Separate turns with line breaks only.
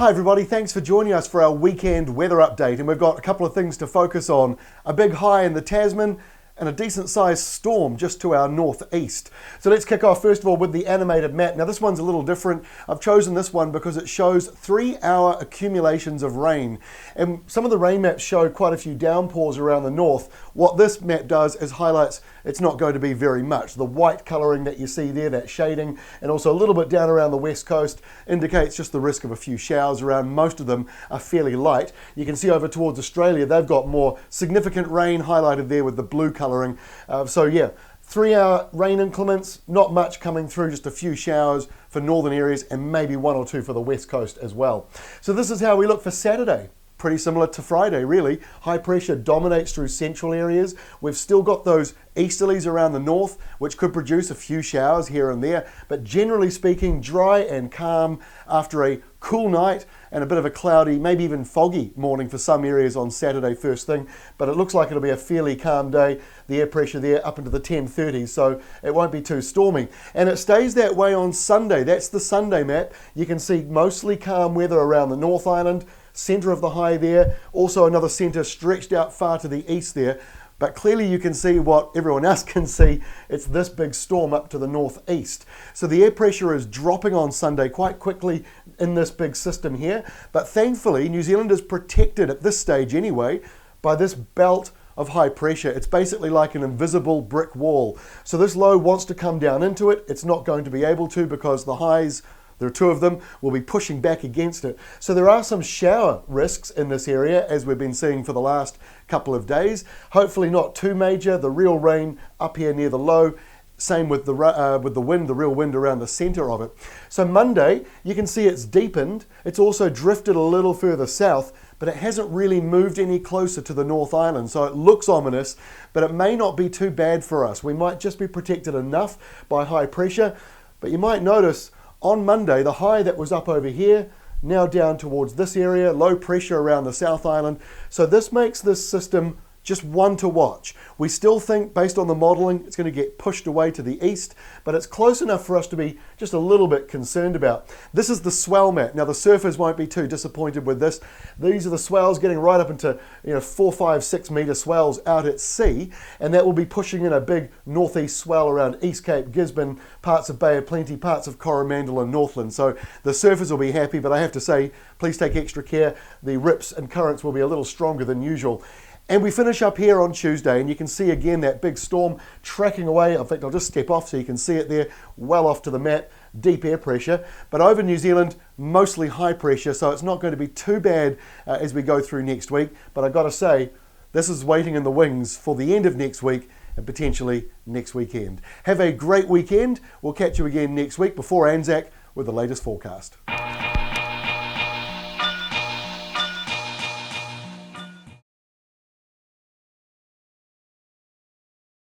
Hi everybody, thanks for joining us for our weekend weather update, and we've got a couple of things to focus on. A big high in the Tasman and a decent sized storm just to our northeast. So let's kick off first of all with the animated map. Now this one's a little different. I've chosen this one because it shows 3-hour accumulations of rain, and some of the rain maps show quite a few downpours around the north. What this map does is highlights it's not going to be very much. The white colouring that you see there, that shading, and also a little bit down around the west coast indicates just the risk of a few showers around. Most of them are fairly light. You can see over towards Australia, they've got more significant rain highlighted there with the blue colouring. So yeah, 3-hour rain increments, not much coming through, just a few showers for northern areas and maybe 1 or 2 for the west coast as well. So this is how we look for Saturday. Pretty similar to Friday, really. High pressure dominates through central areas. We've still got those easterlies around the north, which could produce a few showers here and there, but generally speaking, dry and calm after a cool night and a bit of a cloudy, maybe even foggy morning for some areas on Saturday first thing, but it looks like it'll be a fairly calm day. The air pressure there up into the 1030s, so it won't be too stormy. And it stays that way on Sunday. That's the Sunday map. You can see mostly calm weather around the North Island, centre of the high there, also another centre stretched out far to the east there. But clearly you can see what everyone else can see. It's this big storm up to the northeast. So the air pressure is dropping on Sunday quite quickly in this big system here. But thankfully, New Zealand is protected at this stage anyway by this belt of high pressure. It's basically like an invisible brick wall. So this low wants to come down into it. It's not going to be able to because the highs, there are 2 of them, will be pushing back against it. So there are some shower risks in this area, as we've been seeing for the last couple of days. Hopefully not too major. The real rain up here near the low. Same with the wind, the real wind around the centre of it. So Monday, you can see it's deepened. It's also drifted a little further south, but it hasn't really moved any closer to the North Island. So it looks ominous, but it may not be too bad for us. We might just be protected enough by high pressure, but you might notice on Monday, the high that was up over here, now down towards this area, low pressure around the South Island. So this makes this system just one to watch. We still think, based on the modelling, it's going to get pushed away to the east, but it's close enough for us to be just a little bit concerned about. This is the swell map. Now the surfers won't be too disappointed with this. These are the swells getting right up into 4, 5, 6 metre swells out at sea, and that will be pushing in a big northeast swell around East Cape, Gisborne, parts of Bay of Plenty, parts of Coromandel and Northland. So the surfers will be happy, but I have to say, please take extra care. The rips and currents will be a little stronger than usual. And we finish up here on Tuesday, and you can see again that big storm tracking away. In fact, I'll just step off so you can see it there, well off to the map, deep air pressure. But over New Zealand, mostly high pressure, so it's not going to be too bad as we go through next week. But I've got to say, this is waiting in the wings for the end of next week and potentially next weekend. Have a great weekend. We'll catch you again next week before Anzac with the latest forecast.